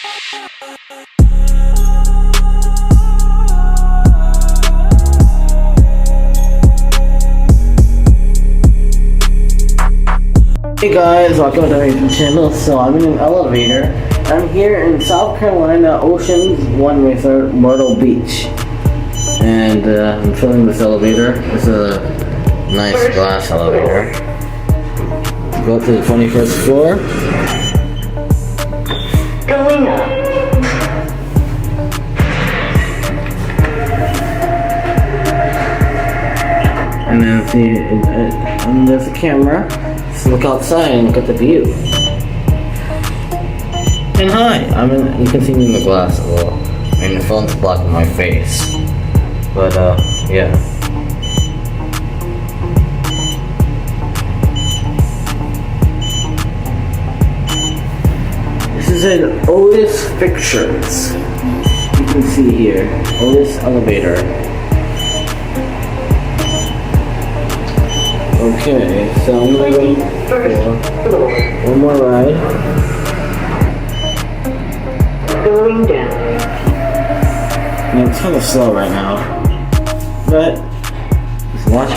Hey guys, welcome to my channel. So I'm in an elevator. I'm here in South Carolina, Oceans One Resort, Myrtle Beach. And I'm filling this elevator. This is a nice glass elevator. Go to the 21st floor. Going up. And then see, and there's a camera. So look outside and look at the view. And hi, you can see me in the glass a little. And the phone's blocking my face. But yeah. This is an Otis Fixtures. You can see here, Otis elevator. Okay, so I'm gonna go for one more ride. Going down. And it's kind of slow right now, but just watch it.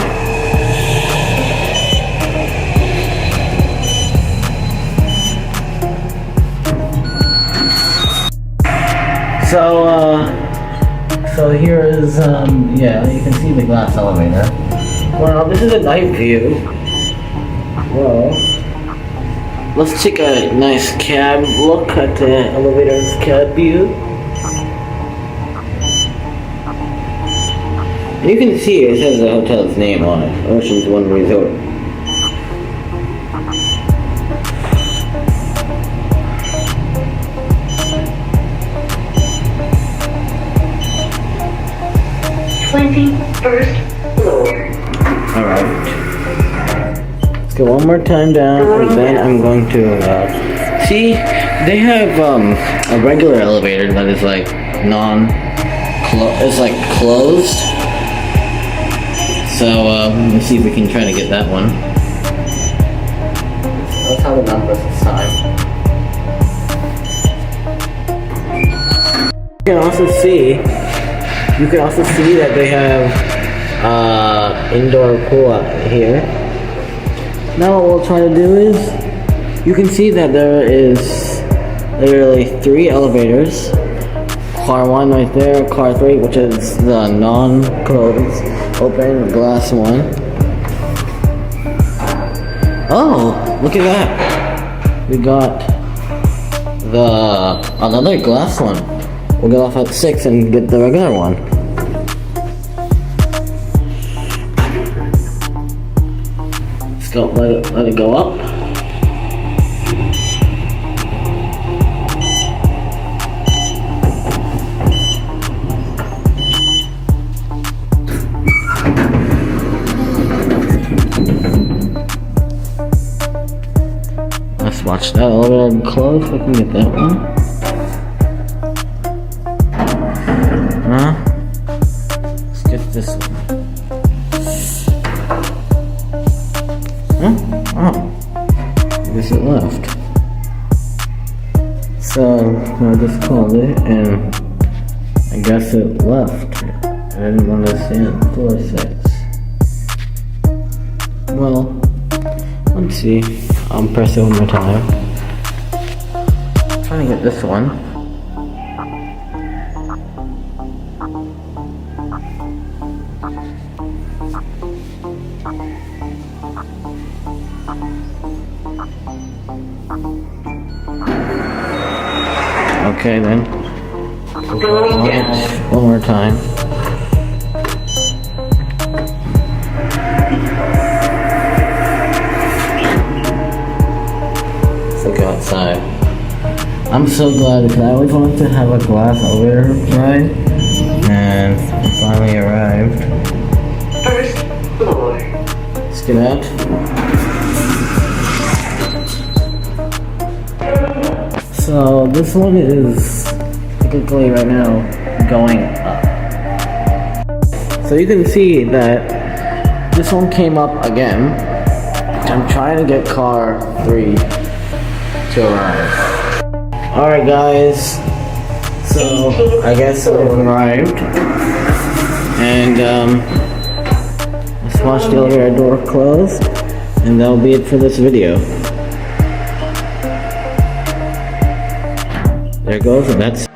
So here is yeah, you can see the glass elevator. Well, this is a night view. Well, let's take a nice cab look at the elevator's cab view. And you can see it says the hotel's name on it, Oceans One Resort. First floor. Alright. Let's go one more time down, and then I'm going to, see, they have, a regular elevator that is, like, it's, like, closed. So, let's see if we can try to get that one. Let's have the numbers this time. You can also see that they have indoor pool out here. Now what we'll try to do is, you can see that there is literally 3 elevators. Car 1 right there, car 3, which is the non-closed, open glass one. Oh, look at that! We got another glass one. We'll get off at 6 and get the regular one. Let's go, let it go up. Let's watch that elevator close so we can get that one. Let's get this one. Oh, I guess it left. So I just called it, and I guess it left. I didn't understand. Floor 6. Well, let's see. I'll press it one more time. I'm trying to get this one. Okay then. One more time. Let's look outside. I'm so glad because I always wanted to have a glass elevator ride, and it finally arrived. First floor. Let's get out. So this one is technically right now going up. So you can see that this one came up again. I'm trying to get car 3 to arrive. Alright guys, so I guess we've arrived, and let's watch the elevator door close, and that'll be it for this video. There it goes, and that's